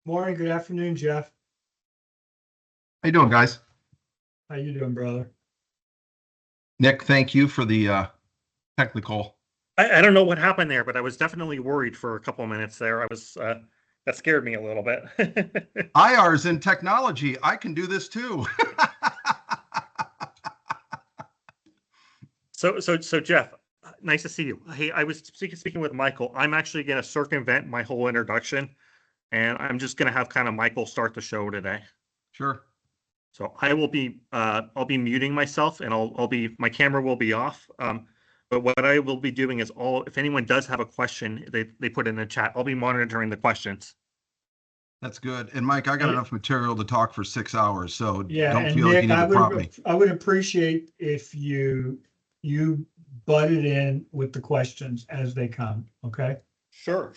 Morning, good afternoon, Jeff. How you doing, guys? How you doing, brother? Nick, thank you for the technical. I don't know what happened there, but I was definitely worried for a couple of minutes there. That scared me a little bit. IR's in technology. I can do this too. So Jeff, nice to see you. Hey, I was speaking with Michael. I'm actually going to circumvent my whole introduction, and I'm just going to have kind of Michael start the show today. Sure. So I'll be muting myself, and my camera will be off. But what I will be doing is if anyone does have a question, they put it in the chat. I'll be monitoring the questions. That's good. And Mike, I got enough material to talk for 6 hours, so Yeah, don't and feel like Nick, you need to prompt me. I would appreciate if you butted in with the questions as they come, okay? Sure.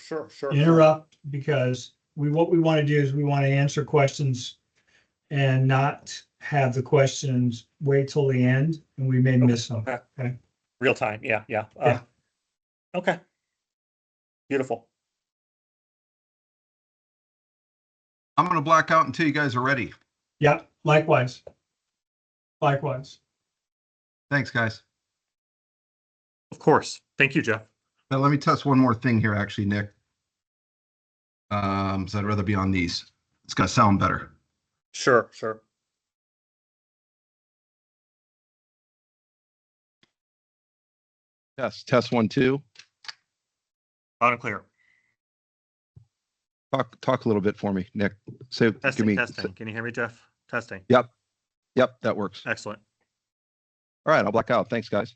Interrupt because what we want to do is we want to answer questions and not have the questions wait till the end and we may miss them. Okay. Real time. Yeah. Yeah. Okay. Beautiful. I'm going to black out until you guys are ready. Yeah, likewise. Likewise. Thanks, guys. Of course. Thank you, Jeff. Now, let me test one more thing here, actually, Nick. So I'd rather be on these. It's going to sound better. Sure. Test 1, 2. Loud and clear. Talk a little bit for me, Nick. Testing. Can you hear me, Jeff? Testing. Yep, that works. Excellent. All right, I'll black out. Thanks, guys.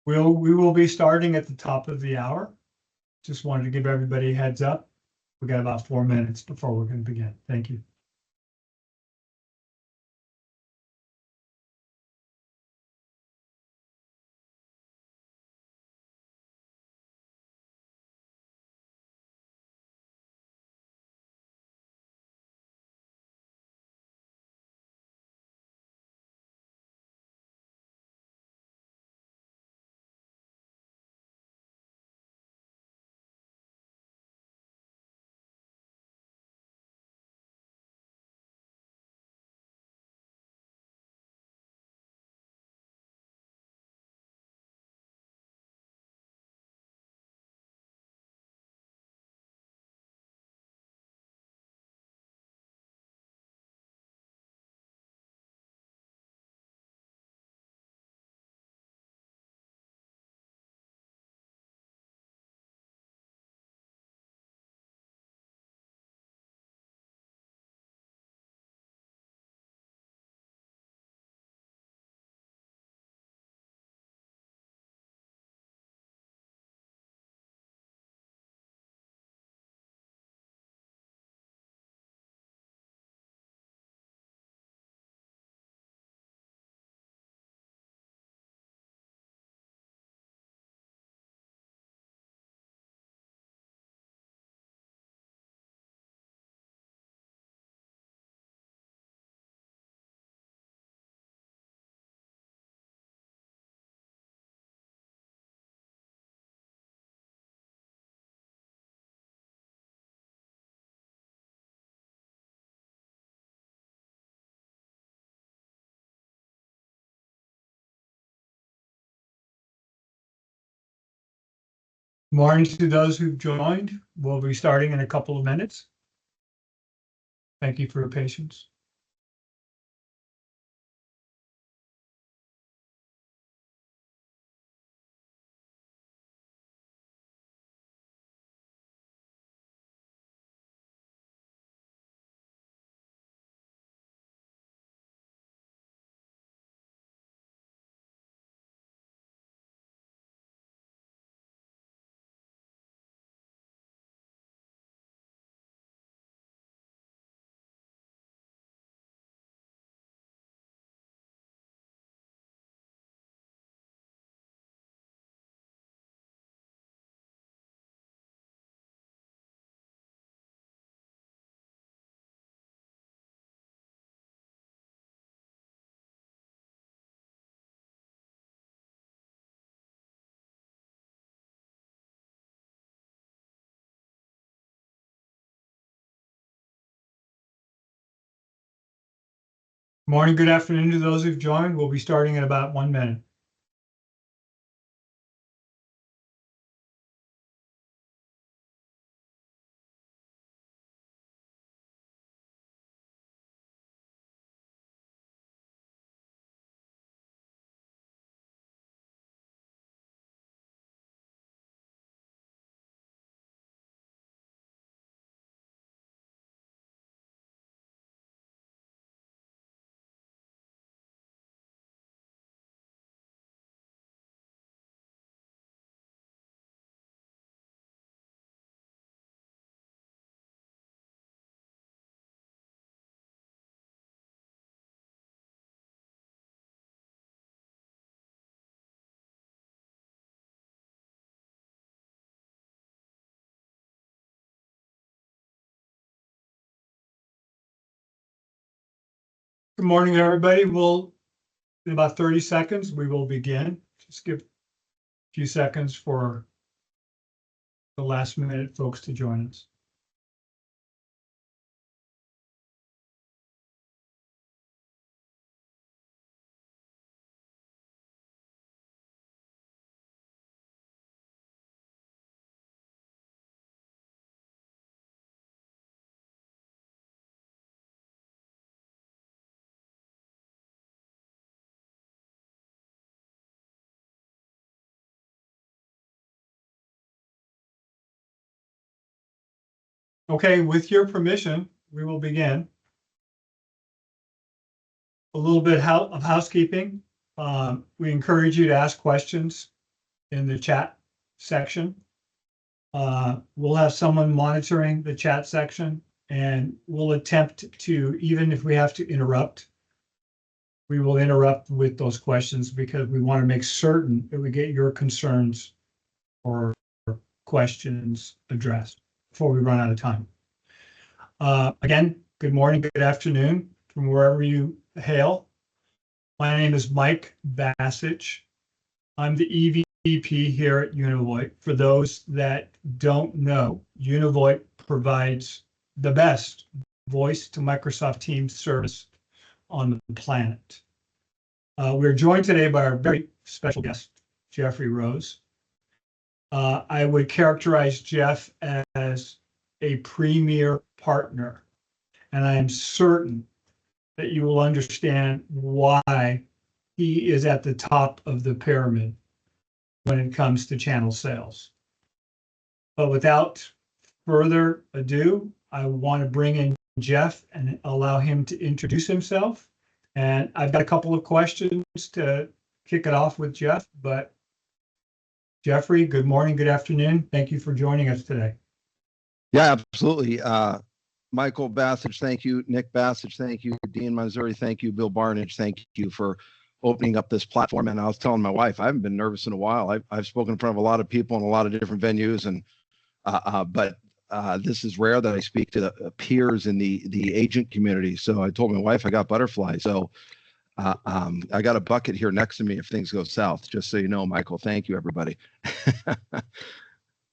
We will be starting at the top of the hour. Just wanted to give everybody a heads up. We got about 4 minutes before we're going to begin. Thank you. Morning to those who've joined. We'll be starting in a couple of minutes. Thank you for your patience. Morning, good afternoon to those who've joined. We'll be starting in about 1 minute. Good morning, everybody. In about 30 seconds, we will begin. Just give a few seconds for the last minute folks to join us. Okay, with your permission, we will begin. A little bit of housekeeping. We encourage you to ask questions in the chat section. We'll have someone monitoring the chat section, and we'll attempt to, even if we have to interrupt, we will interrupt with those questions because we want to make certain that we get your concerns or questions addressed before we run out of time. Again, good morning, good afternoon from wherever you hail. My name is Mike Bassich. I'm the EVP here at UniVoIP. For those that don't know, UniVoIP provides the best voice to Microsoft Teams service on the planet. We're joined today by our very special guest, Jeffrey Rose. I would characterize Jeff as a premier partner, and I am certain that you will understand why he is at the top of the pyramid when it comes to channel sales. But without further ado, I want to bring in Jeff and allow him to introduce himself. And I've got a couple of questions to kick it off with Jeff, but Jeffrey, good morning, good afternoon. Thank you for joining us today. Yeah, absolutely. Michael Bassich, thank you. Nick Bassich, thank you. Dean Missouri, thank you. Bill Barnage, thank you for opening up this platform. And I was telling my wife, I haven't been nervous in a while. I've spoken in front of a lot of people in a lot of different venues, and but this is rare that I speak to the peers in the agent community. So I told my wife I got butterflies. So I got a bucket here next to me if things go south, just so you know, Michael. Thank you, everybody.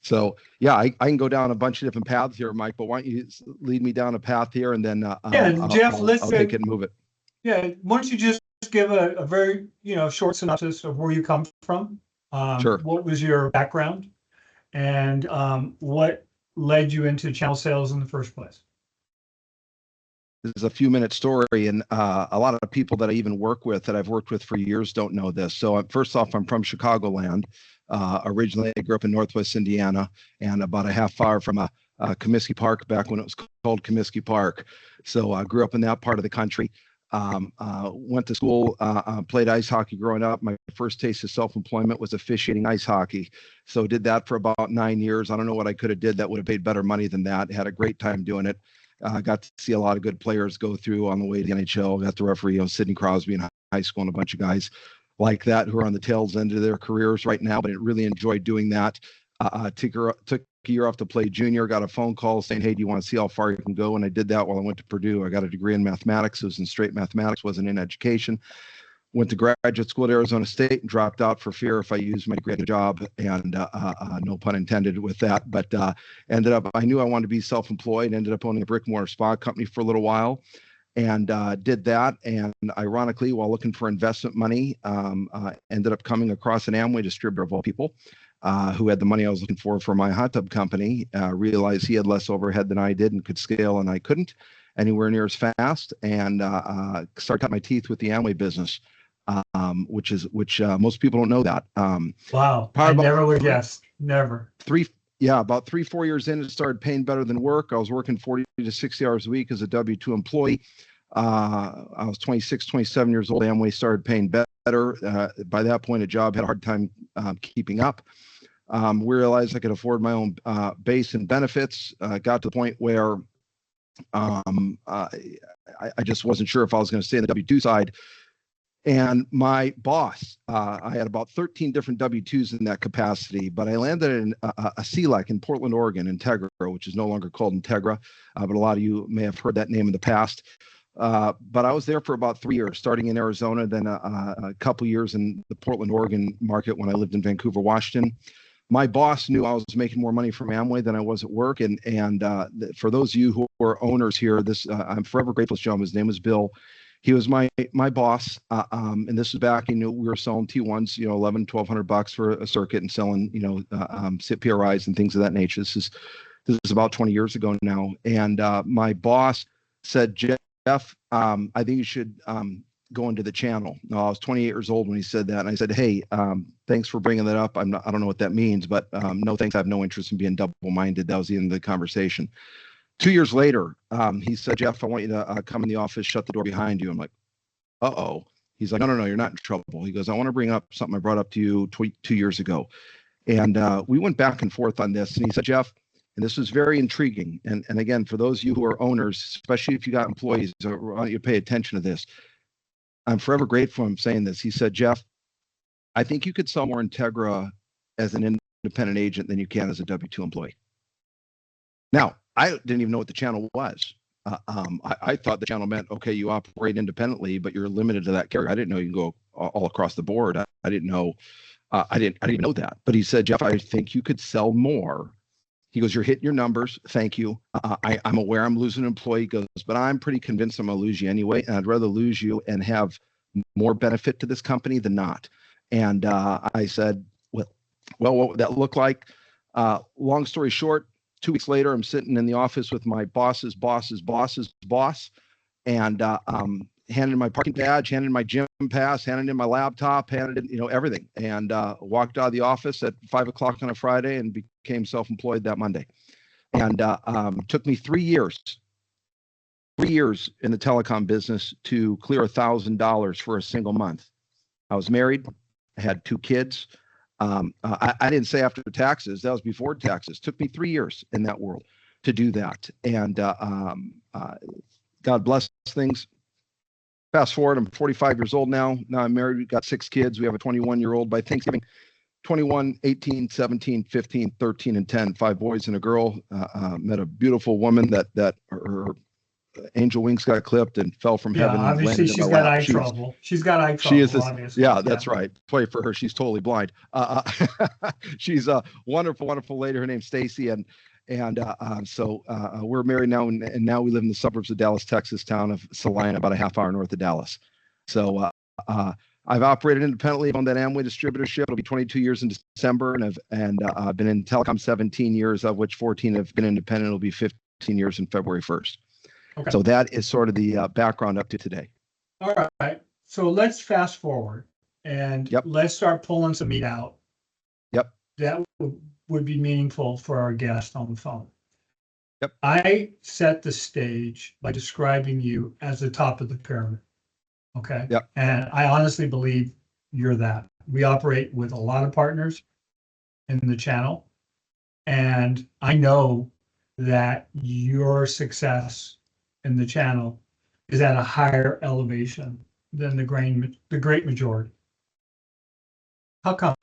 So yeah, I can go down a bunch of different paths here, Mike, but why don't you lead me down a path here, and then Jeff, I'll take it and move it. Yeah, why don't you just give a very short synopsis of where you come from? Sure. What was your background? and what led you into channel sales in the first place? This is a few-minute story, and a lot of people that I even work with, that I've worked with for years, don't know this. So first off, I'm from Chicagoland. Originally, I grew up in Northwest Indiana, and about a half hour from Comiskey Park, back when it was called Comiskey Park. So I grew up in that part of the country. Went to school, played ice hockey growing up. My first taste of self-employment was officiating ice hockey. So did that for about 9 years. I don't know what I could have did that would have paid better money than that. Had a great time doing it. Got to see a lot of good players go through on the way to the NHL. Got to referee, Sidney Crosby in high school, and a bunch of guys like that who are on the tails end of their careers right now. But I really enjoyed doing that. Took a year off to play junior. Got a phone call saying, "Hey, do you want to see how far you can go?" And I did that while I went to Purdue. I got a degree in mathematics. It was in straight mathematics, wasn't in education. Went to graduate school at Arizona State and dropped out for fear if I used my degree at a job, and no pun intended with that. But ended up, I knew I wanted to be self-employed. Ended up owning a brick and mortar spa company for a little while, and did that. And ironically, while looking for investment money, ended up coming across an Amway distributor of all people, who had the money I was looking for my hot tub company. Realized he had less overhead than I did and could scale, and I couldn't anywhere near as fast. And started cutting my teeth with the Amway business. Which most people don't know that. Wow, I never would guess. Never. About 3-4 years in, it started paying better than work. I was working 40 to 60 hours a week as a W-2 employee. I was 26, 27 years old. Amway started paying better. By that point, a job had a hard time keeping up. We realized I could afford my own base and benefits. Got to the point where I just wasn't sure if I was going to stay in the W-2 side. And my boss, I had about 13 different W-2s in that capacity, but I landed in a CLEC in Portland, Oregon, Integra, which is no longer called Integra, but a lot of you may have heard that name in the past. But I was there for about 3 years, starting in Arizona, then a couple years in the Portland, Oregon market when I lived in Vancouver, Washington. My boss knew I was making more money from Amway than I was at work. And for those of you who are owners here, I'm forever grateful to this gentleman. His name was Bill. He was my boss, and this was back, we were selling T1s, $1,100-1,200 for a circuit, and selling, SIP PRIs and things of that nature. This is about 20 years ago now. And my boss said, "Jeff, I think you should go into the channel." Now, I was 28 years old when he said that, and I said, "Hey, thanks for bringing that up. I don't know what that means, but no thanks. I have no interest in being double-minded." That was the end of the conversation. 2 years later, he said, "Jeff, I want you to come in the office, shut the door behind you." I'm like, "Uh-oh." He's like, No, you're not in trouble." He goes, "I want to bring up something I brought up to you 2 years ago." And we went back and forth on this. And he said, "Jeff," and this was very intriguing. And again, for those of you who are owners, especially if you got employees, I want you to pay attention to this. I'm forever grateful I'm saying this. He said, "Jeff, I think you could sell more Integra as an independent agent than you can as a W-2 employee." Now, I didn't even know what the channel was. I thought the channel meant, okay, you operate independently, but you're limited to that carrier. I didn't know you can go all across the board. I didn't know. I didn't even know that. But he said, "Jeff, I think you could sell more." He goes, "You're hitting your numbers. Thank you. I'm aware I'm losing an employee." He goes, "But I'm pretty convinced I'm going to lose you anyway. And I'd rather lose you and have more benefit to this company than not." And I said, well, what would that look like? Long story short, 2 weeks later, I'm sitting in the office with my boss's boss's boss's boss, and handed my parking badge, handed my gym pass, handed in my laptop, handed in, everything, and walked out of the office at 5 o'clock on a Friday and became self-employed that Monday. And took me 3 years in the telecom business to clear $1,000 for a single month. I was married. I had 2 kids. I didn't say after taxes. That was before taxes. Took me 3 years in that world to do that. And God bless things. Fast forward, I'm 45 years old now. Now I'm married. We've got 6 kids. We have a 21-year-old by Thanksgiving. 21, 18, 17, 15, 13, and 10. 5 boys and a girl. Met a beautiful woman that her angel wings got clipped and fell from heaven. Yeah, obviously she's got eye trouble. She's got eye trouble. She is obviously. Yeah, that's right. Pray for her. She's totally blind. She's a wonderful, wonderful lady. Her name's Stacy, and so we're married now, and now we live in the suburbs of Dallas, Texas, town of Salina, about a half hour north of Dallas. So I've operated independently on that Amway distributorship. It'll be 22 years in December, and I've been in telecom 17 years, of which 14 have been independent. It'll be 15 years in February 1st. Okay. So that is sort of the background up to today. All right. So let's fast forward and Yep. let's start pulling some meat out. Yep. That would be meaningful for our guest on the phone. Yep. I set the stage by describing you as the top of the pyramid. Okay. Yep. And I honestly believe you're that. We operate with a lot of partners in the channel. And I know that your success in the channel is at a higher elevation than the great majority. How come?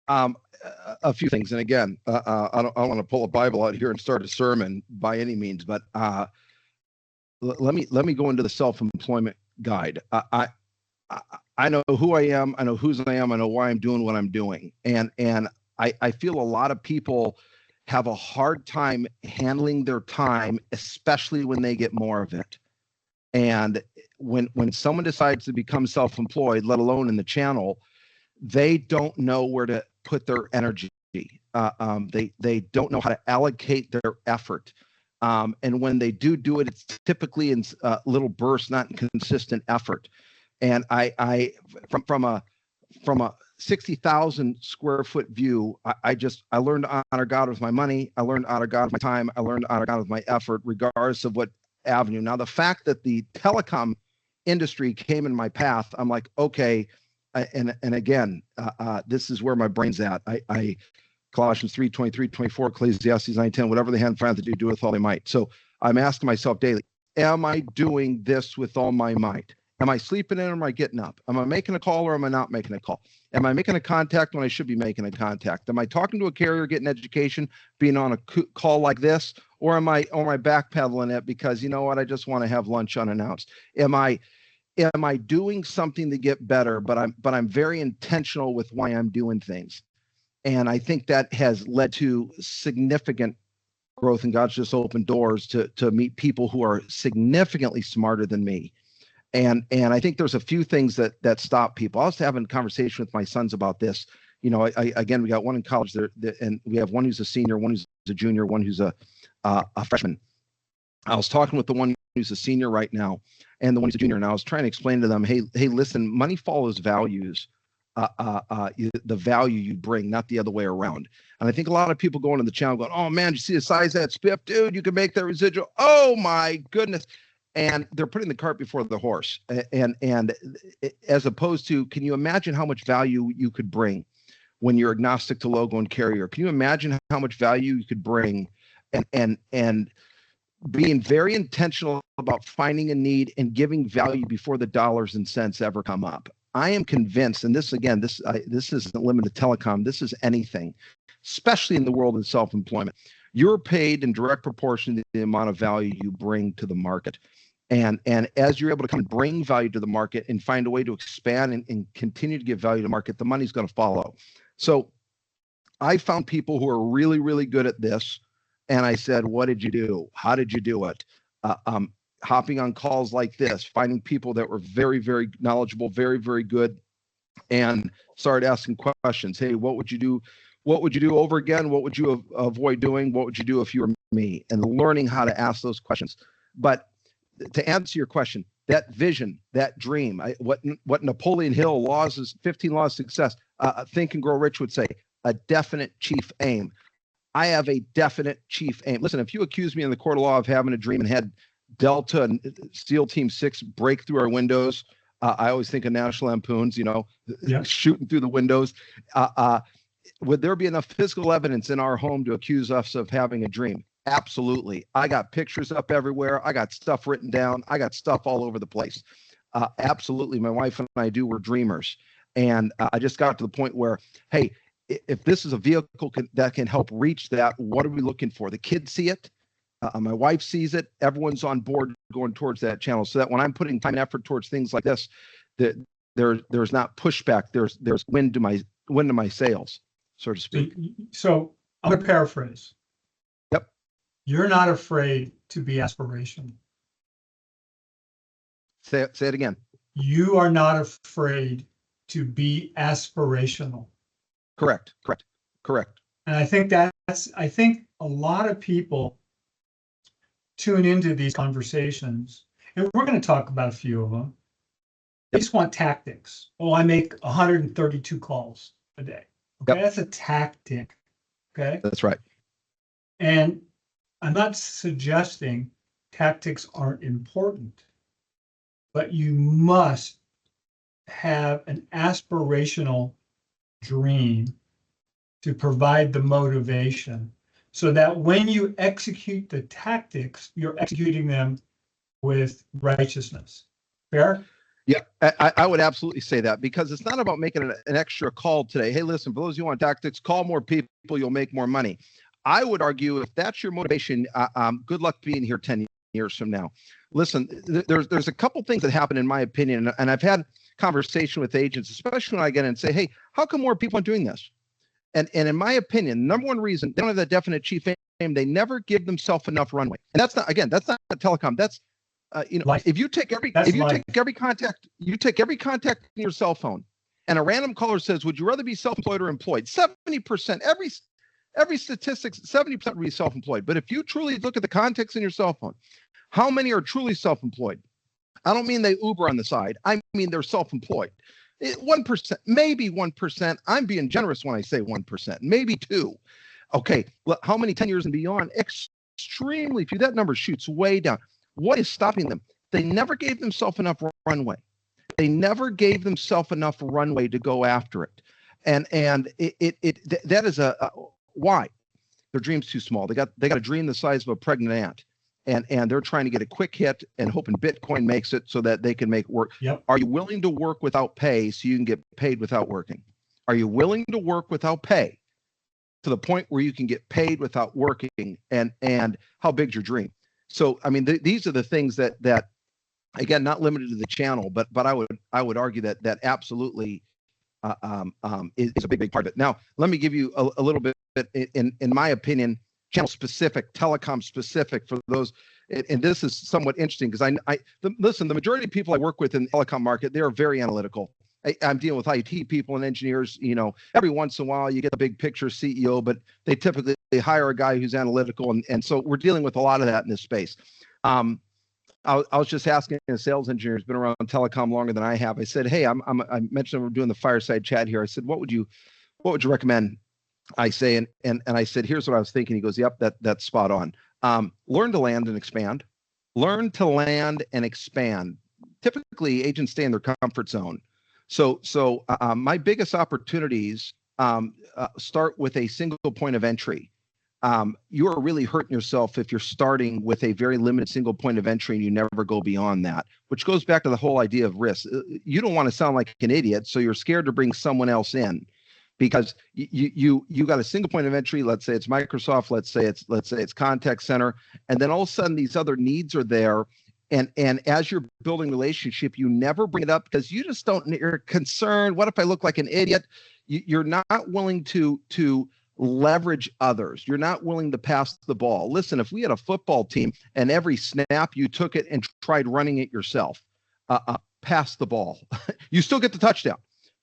A few things. And again, I don't want to pull a Bible out here and start a sermon by any means, but let me go into the self-employment guide. I know who I am. I know whose I am. I know why I'm doing what I'm doing. And I feel a lot of people have a hard time handling their time, especially when they get more of it. And when someone decides to become self-employed, let alone in the channel, they don't know where to put their energy. They don't know how to allocate their effort. And when they do it, it's typically in little bursts, not in consistent effort. And I from a 60,000 square foot view, I learned to honor God with my money. I learned to honor God with my time. I learned to honor God with my effort, regardless of what avenue. Now, the fact that the telecom industry came in my path, I'm like, okay. And again, this is where my brain's at. I Colossians 3:23, 24, Ecclesiastes 9:10, whatever they hand found to do with all they might. So I'm asking myself daily, am I doing this with all my might? Am I sleeping in or am I getting up? Am I making a call or am I not making a call? Am I making a contact when I should be making a contact? Am I talking to a carrier, getting education, being on a call like this? Or am I backpedaling it because, you know what, I just want to have lunch unannounced? Am I doing something to get better, but I'm very intentional with why I'm doing things? And I think that has led to significant growth, and God's just opened doors to meet people who are significantly smarter than me. And I think there's a few things that stop people. I was having a conversation with my sons about this. You know, again, we got one in college there, and we have one who's a senior, one who's a junior, one who's a freshman. I was talking with the one who's a senior right now and the one who's a junior, and I was trying to explain to them, hey, listen, money follows values. The value you bring, not the other way around. And I think a lot of people going to the channel going, oh man, you see the size of that spiff, dude, you can make that residual. Oh my goodness. And they're putting the cart before the horse. And as opposed to, can you imagine how much value you could bring when you're agnostic to logo and carrier? Can you imagine how much value you could bring and being very intentional about finding a need and giving value before the dollars and cents ever come up? I am convinced, and this isn't limited to telecom, this is anything, especially in the world of self-employment. You're paid in direct proportion to the amount of value you bring to the market. And as you're able to come and bring value to the market and find a way to expand and continue to give value to the market, the money's going to follow. So I found people who are really, really good at this. And I said, what did you do? How did you do it? Hopping on calls like this, finding people that were very, very knowledgeable, very, very good, and started asking questions. Hey, what would you do? What would you do over again? What would you avoid doing? What would you do if you were me? And learning how to ask those questions. But to answer your question, that vision, that dream, what Napoleon Hill 15 laws of success, Think and Grow Rich would say, a definite chief aim. I have a definite chief aim. Listen, if you accuse me in the court of law of having a dream and had Delta and SEAL Team 6 break through our windows, I always think of National Lampoons, shooting through the windows. Would there be enough physical evidence in our home to accuse us of having a dream? Absolutely. I got pictures up everywhere. I got stuff written down. I got stuff all over the place. Absolutely. My wife and I we're dreamers. And I just got to the point where, hey, if this is a vehicle that can help reach that, what are we looking for? The kids see it. My wife sees it. Everyone's on board going towards that channel, so that when I'm putting time and effort towards things like this, there's not pushback. There's wind to my sails, so to speak. So I'm going to paraphrase. Yep. You're not afraid to be aspirational. Say it again. you are not afraid to be aspirational. Correct. And I think I think a lot of people tune into these conversations, and we're going to talk about a few of them. They just want tactics. Oh, I make 132 calls a day. Okay, Yep. that's a tactic. Okay. That's right. And I'm not suggesting tactics aren't important, but you must have an aspirational dream to provide the motivation so that when you execute the tactics, you're executing them with righteousness. Fair? Yeah, I would absolutely say that, because it's not about making an extra call today. Hey, listen, for those of you who want tactics, call more people, you'll make more money. I would argue if that's your motivation, good luck being here 10 years from now. Listen, there's a couple things that happen, in my opinion, and I've had conversation with agents, especially when I get in and say, hey, how come more people aren't doing this? And in my opinion, number one reason, they don't have that definite chief aim. They never give themselves enough runway. And that's not telecom. That's Life. if you take every contact in your cell phone, and a random caller says, would you rather be self-employed or employed? 70%, every statistic, 70% would be self-employed. But if you truly look at the context in your cell phone, how many are truly self-employed? I don't mean they Uber on the side. I mean they're self-employed. 1%, maybe 1%. I'm being generous when I say 1%, maybe 2%. Okay, well, how many 10 years and beyond? Extremely few. That number shoots way down. What is stopping them? They never gave themselves enough runway. They never gave themselves enough runway to go after it. And that is why their dream's too small. They got a dream the size of a pregnant ant. And they're trying to get a quick hit and hoping Bitcoin makes it so that they can make work. Yep. Are you willing to work without pay so you can get paid without working? Are you willing to work without pay to the point where you can get paid without working? And how big's your dream? So, I mean, these are the things that again, not limited to the channel, but I would argue that absolutely is a big part of it. Now, let me give you a little bit in my opinion, channel specific, telecom specific for those. And this is somewhat interesting because listen, the majority of people I work with in the telecom market, they are very analytical. I'm dealing with IT people and engineers. Every once in a while you get the big picture CEO, but they typically hire a guy who's analytical. And so we're dealing with a lot of that in this space. I was just asking a sales engineer who's been around telecom longer than I have. I said, hey, I mentioned we're doing the fireside chat here. I said, what would you recommend? I say, and I said, here's what I was thinking. He goes, yep, that's spot on. Learn to land and expand. Learn to land and expand. Typically, agents stay in their comfort zone. So my biggest opportunities start with a single point of entry. You are really hurting yourself if you're starting with a very limited single point of entry and you never go beyond that, which goes back to the whole idea of risk. You don't want to sound like an idiot, so you're scared to bring someone else in because you got a single point of entry. Let's say it's Microsoft, let's say it's contact center, and then all of a sudden these other needs are there. And as you're building relationship, you never bring it up because you just don't, you're concerned. What if I look like an idiot? You're not willing to leverage others. You're not willing to pass the ball. Listen, if we had a football team and every snap you took it and tried running it yourself, pass the ball. You still get the touchdown.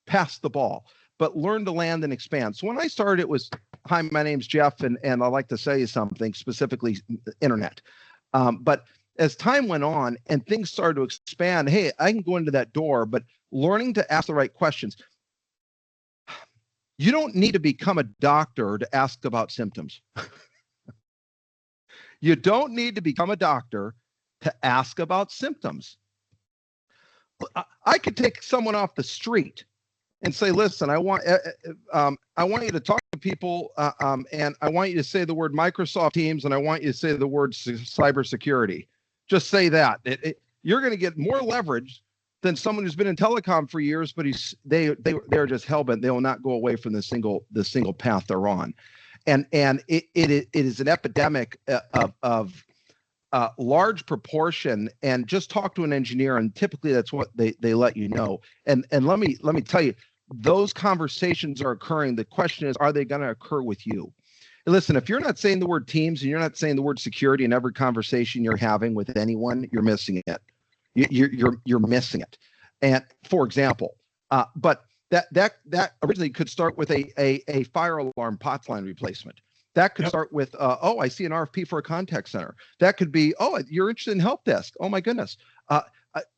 Pass the ball, but learn to land and expand. So when I started, it was, hi, my name's Jeff, and I'd like to say something, specifically internet. But as time went on and things started to expand, hey, I can go into that door, but learning to ask the right questions. You don't need to become a doctor to ask about symptoms. You don't need to become a doctor to ask about symptoms. I could take someone off the street and say, listen, I want you to talk to people, and I want you to say the word Microsoft Teams, and I want you to say the word cybersecurity. Just say that. You're going to get more leverage than someone who's been in telecom for years, but they're just hellbent. They will not go away from the single path they're on, and it is an epidemic of large proportion. And just talk to an engineer, and typically that's what they let you know. And let me tell you, those conversations are occurring. The question is, are they going to occur with you? Listen, if you're not saying the word teams and you're not saying the word security in every conversation you're having with anyone, you're missing it. You're missing it. And for example, but that originally could start with a fire alarm POTS line replacement. That could start with, oh, I see an RFP for a contact center. That could be, oh, you're interested in help desk. Oh my goodness.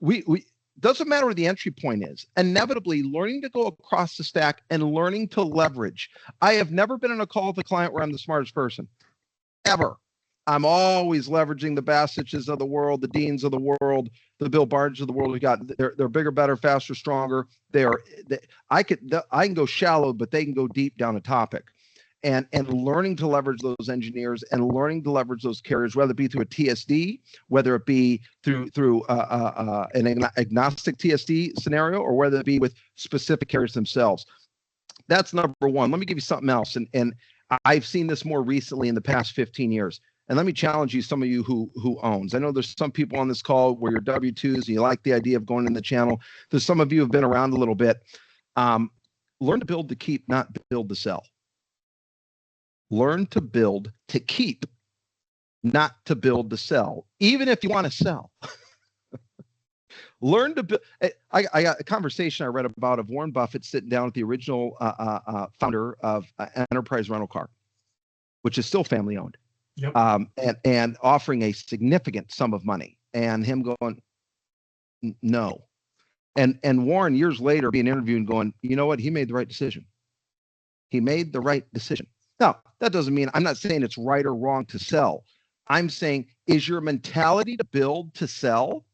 We doesn't matter where the entry point is. Inevitably, learning to go across the stack and learning to leverage. I have never been on a call with a client where I'm the smartest person, ever. I'm always leveraging the Bassiches of the world, the Deans of the world, the Bill Barnes of the world. We got they're bigger, better, faster, stronger. I can go shallow, but they can go deep down a topic. And learning to leverage those engineers and learning to leverage those carriers, whether it be through a TSD, whether it be through an agnostic TSD scenario, or whether it be with specific carriers themselves. That's number one. Let me give you something else. And I've seen this more recently in the past 15 years. And let me challenge you, some of you who owns. I know there's some people on this call where you're W-2s and you like the idea of going in the channel. There's some of you who have been around a little bit. Learn to build to keep, not build to sell. Learn to build to keep, not to build to sell, even if you want to sell. Learn to build. I got a conversation I read about of Warren Buffett sitting down with the original founder of Enterprise Rental Car, which is still family owned, and offering a significant sum of money, and him going, no. And Warren years later being interviewed and going, you know what? He made the right decision. He made the right decision. Now, that doesn't mean, I'm not saying it's right or wrong to sell. I'm saying, is your mentality to build to sell?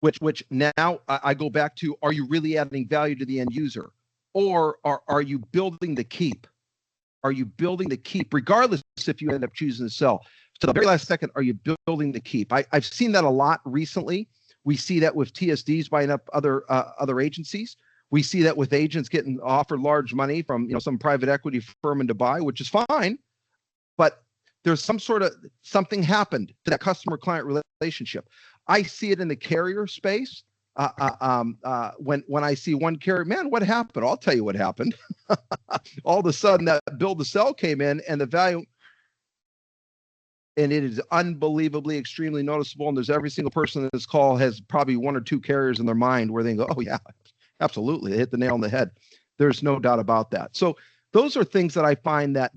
Which now I go back to, are you really adding value to the end user? Or are you building to keep? Are you building to keep, regardless if you end up choosing to sell? To the very last second, are you building to keep? I've seen that a lot recently. We see that with TSDs buying up other agencies. We see that with agents getting offered large money from some private equity firm in Dubai, which is fine, but there's something happened to that customer-client relationship. I see it in the carrier space. When I see one carrier, man, what happened? I'll tell you what happened. All of a sudden, that build to sell came in, and the value, and it is unbelievably, extremely noticeable. And there's every single person in this call has probably one or two carriers in their mind where they go, oh yeah. Absolutely. They hit the nail on the head. There's no doubt about that. So those are things that I find that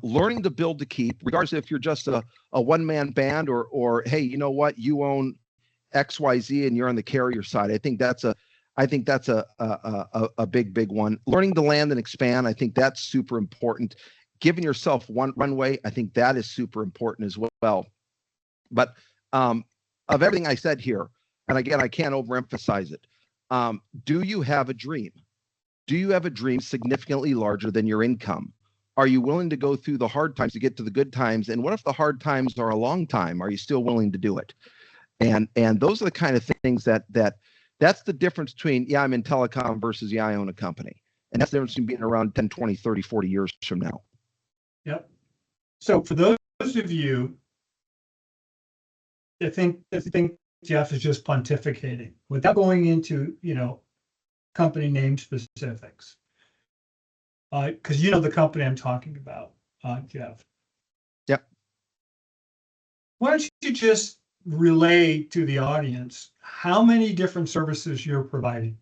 learning to build to keep, regardless if you're just a one-man band or hey, you know what, you own XYZ and you're on the carrier side. I think that's a big one. Learning to land and expand, I think that's super important. Giving yourself one runway, I think that is super important as well. But of everything I said here, and again, I can't overemphasize it. Do you have a dream? Do you have a dream significantly larger than your income? Are you willing to go through the hard times to get to the good times? And what if the hard times are a long time? Are you still willing to do it? And those are the kind of things that's the difference between, yeah, I'm in telecom versus, yeah, I own a company. And that's the difference between being around 10, 20, 30, 40 years from now. Yep. So for those of you that think Jeff is just pontificating without going into, company name specifics. Because the company I'm talking about, Jeff. Yep. Why don't you just relay to the audience how many different services you're providing?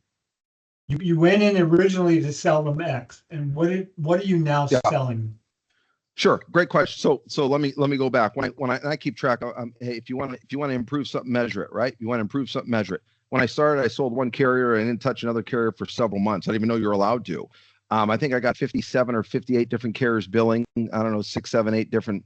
You went in originally to sell them X, and what are you now selling? Sure, great question. So let me go back. When I keep track, hey, if you want to improve something, measure it, right? You want to improve something, measure it. When I started, I sold one carrier and didn't touch another carrier for several months. I didn't even know you're allowed to. I think I got 57 or 58 different carriers billing. I don't know, 6, 7, 8 different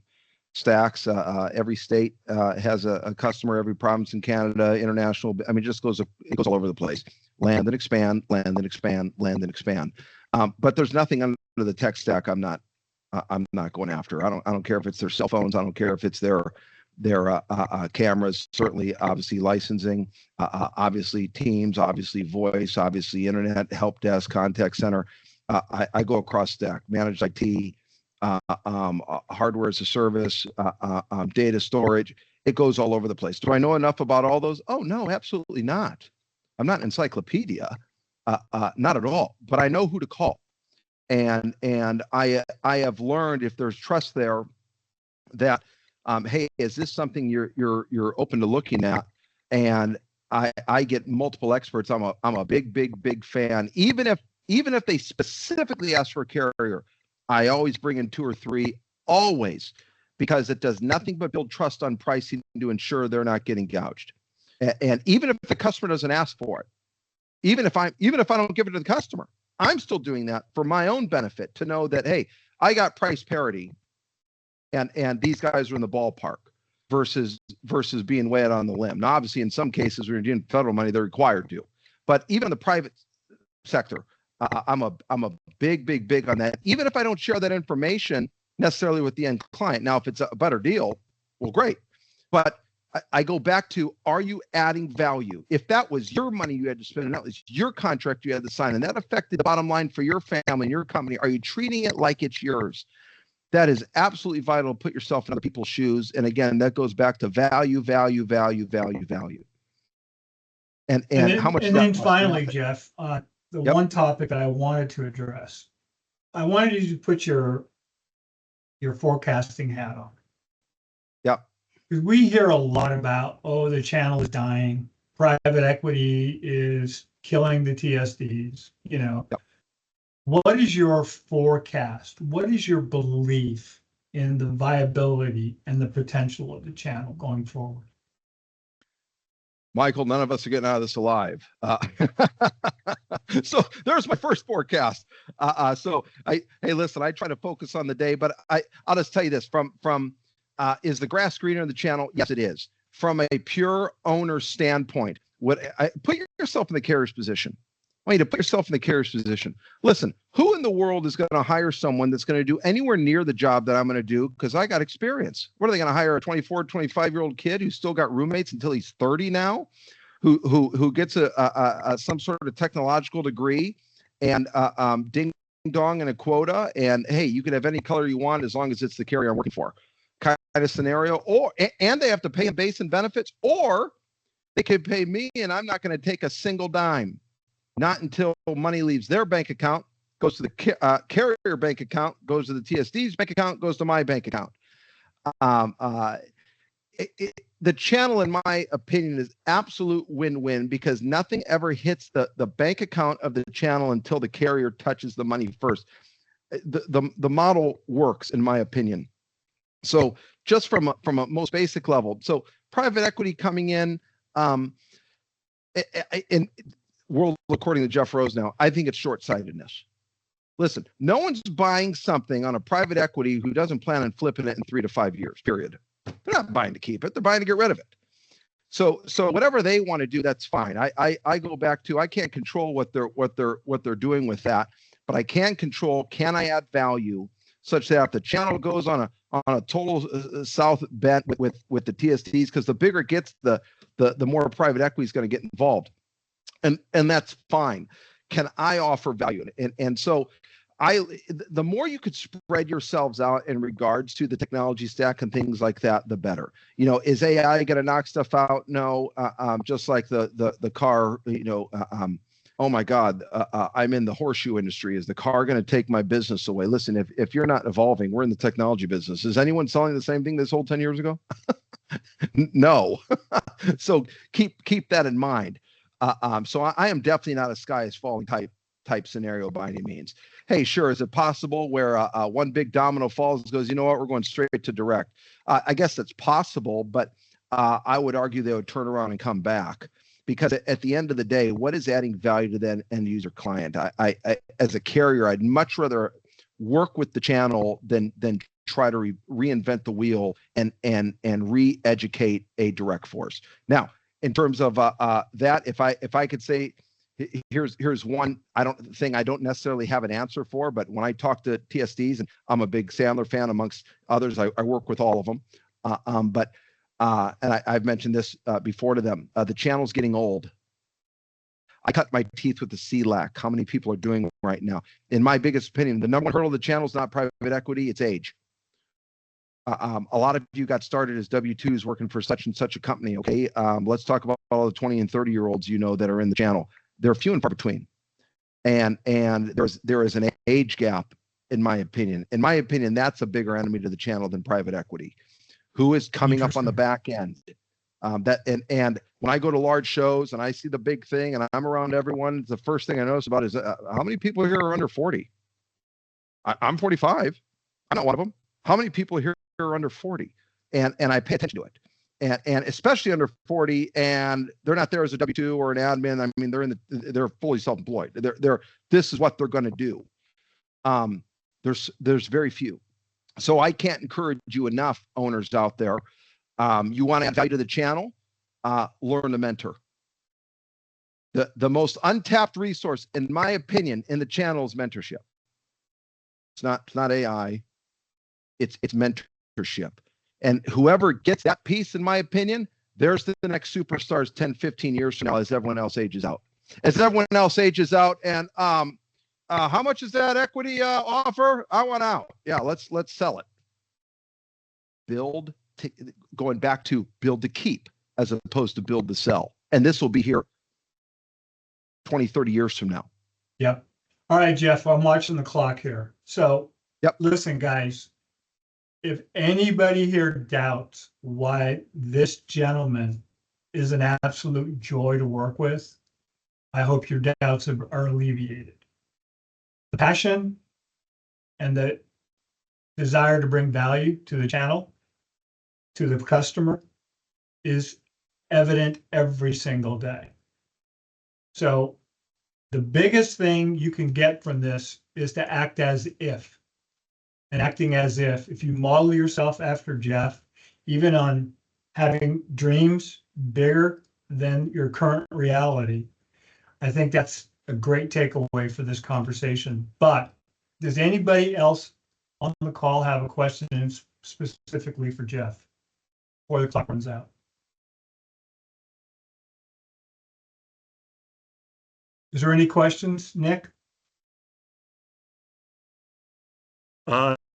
stacks. Every state has a customer. Every province in Canada, international. I mean, it goes all over the place. Land and expand, land and expand, land and expand. But there's nothing under the tech stack I'm not going after. I don't care if it's their cell phones. I don't care if it's their cameras. Certainly, obviously licensing, obviously Teams, obviously voice, obviously internet, help desk, contact center. I go across stack, managed IT, hardware as a service, data storage. It goes all over the place. Do I know enough about all those? Oh no, absolutely not. I'm not an encyclopedia, not at all. But I know who to call. And I have learned, if there's trust there, that hey, is this something you're open to looking at? And I get multiple experts. I'm a big fan. Even if they specifically ask for a carrier, I always bring in 2 or 3, always, because it does nothing but build trust on pricing to ensure they're not getting gouged. And even if the customer doesn't ask for it, even if I don't give it to the customer, I'm still doing that for my own benefit, to know that, hey, I got price parity, and these guys are in the ballpark, versus being way out on the limb. Now, obviously, in some cases, when you're doing federal money, they're required to, but even in the private sector, I'm a big on that. Even if I don't share that information necessarily with the end client. Now, if it's a better deal, well, great. But I go back to, are you adding value? If that was your money you had to spend, and that was your contract you had to sign, and that affected the bottom line for your family and your company, are you treating it like it's yours? That is absolutely vital to put yourself in other people's shoes. And again, that goes back to value. And then, how much. And then finally, Jeff, the Yep. one topic that I wanted to address, I wanted you to put your forecasting hat on. Yep. Because we hear a lot about, oh, the channel is dying, private equity is killing the TSDs, you know. Yep. What is your forecast? What is your belief in the viability and the potential of the channel going forward? Michael, none of us are getting out of this alive. So there's my first forecast. Hey, listen, I try to focus on the day, but I'll just tell you this, is the grass greener in the channel? Yes, it is. From a pure owner standpoint, put yourself in the carrier's position. I want you to put yourself in the carrier's position. Listen, who in the world is going to hire someone that's going to do anywhere near the job that I'm going to do? Because I got experience. What are they going to hire? A 24, 25-year-old kid who's still got roommates until he's 30 now, who gets some sort of technological degree and ding dong and a quota, and hey, you can have any color you want as long as it's the carrier I'm working for, kind of scenario. And they have to pay base and benefits, or they could pay me and I'm not going to take a single dime. Not until money leaves their bank account, goes to the carrier bank account, goes to the TSD's bank account, goes to my bank account. The channel, in my opinion, is absolute win-win, because nothing ever hits the bank account of the channel until the carrier touches the money first. The model works, in my opinion. So just from a most basic level, so private equity coming in, world according to Jeff Rose now, I think it's short-sightedness. Listen, no one's buying something on a private equity who doesn't plan on flipping it in 3 to 5 years, period. They're not buying to keep it. They're buying to get rid of it. So whatever they want to do, that's fine. I go back to, I can't control what they're doing with that, but I can control, can I add value such that if the channel goes on a total south bent with the TSDs, because the bigger it gets, the more private equity is going to get involved. And that's fine. Can I offer value? And so the more you could spread yourselves out in regards to the technology stack and things like that, the better. You know, is AI going to knock stuff out? No. Just like the car, oh my God, I'm in the horseshoe industry. Is the car going to take my business away? Listen, if you're not evolving, we're in the technology business. Is anyone selling the same thing they sold 10 years ago? No. So keep that in mind. So I am definitely not a sky is falling type scenario by any means. Hey, sure, is it possible where one big domino falls and goes, you know what, we're going straight to direct? I guess that's possible, but I would argue they would turn around and come back, because at the end of the day, what is adding value to the end user client? I as a carrier, I'd much rather work with the channel than try to reinvent the wheel and re-educate a direct force. Now, in terms of that, if I could say, here's one I don't necessarily have an answer for, but when I talk to TSDs, and I'm a big Sandler fan amongst others, I work with all of them, and I've mentioned this before to them. The channel's getting old. I cut my teeth with the CLAC. How many people are doing it right now? In my biggest opinion, the number one hurdle of the channel is not private equity, it's age. A lot of you got started as W-2s working for such and such a company. Okay, let's talk about all the 20 and 30-year-olds that are in the channel. They're few and far between, and there is an age gap, in my opinion. In my opinion, that's a bigger enemy to the channel than private equity. Who is coming up on the back end? And when I go to large shows and I see the big thing and I'm around everyone, the first thing I notice about is how many people here are under 40? I'm 45. I'm not one of them. How many people here are under 40? And I pay attention to it. And especially under 40, and they're not there as a W-2 or an admin. I mean, they're fully self-employed. This is what they're going to do. There's very few. So I can't encourage you enough, owners out there. You want to add value to the channel, learn to mentor. The most untapped resource, in my opinion, in the channel is mentorship. It's not AI. It's mentorship. And whoever gets that piece, in my opinion, there's the next superstars 10, 15 years from now as everyone else ages out. As everyone else ages out, and how much is that equity offer? I want out. Yeah, let's sell it. Going back to build to keep as opposed to build to sell. And this will be here 20, 30 years from now. Yep. All right, Jeff, I'm watching the clock here. So listen, guys, if anybody here doubts why this gentleman is an absolute joy to work with, I hope your doubts are alleviated. The passion and the desire to bring value to the channel, to the customer, is evident every single day. So the biggest thing you can get from this is to act as if. And acting as if you model yourself after Jeff, even on having dreams bigger than your current reality, I think that's a great takeaway for this conversation. But does anybody else on the call have a question specifically for Jeff before the clock runs out? Is there any questions, Nick?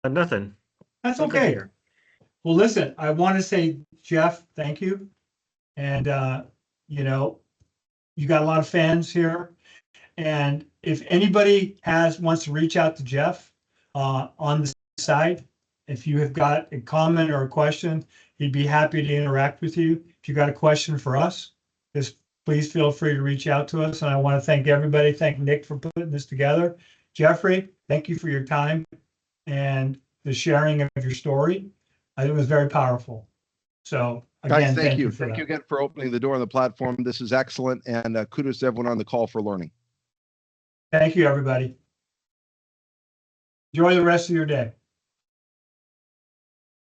Nothing. That's okay. Well, listen, I want to say, Jeff, thank you. And, you got a lot of fans here. And if anybody wants to reach out to Jeff on the site, if you have got a comment or a question, he'd be happy to interact with you. If you got a question for us, just please feel free to reach out to us. And I want to thank everybody. Thank Nick for putting this together. Jeffrey, thank you for your time and the sharing of your story. I think it was very powerful. So again, guys, thank you. Thank you again for opening the door on the platform. This is excellent. And kudos to everyone on the call for learning. Thank you, everybody. Enjoy the rest of your day.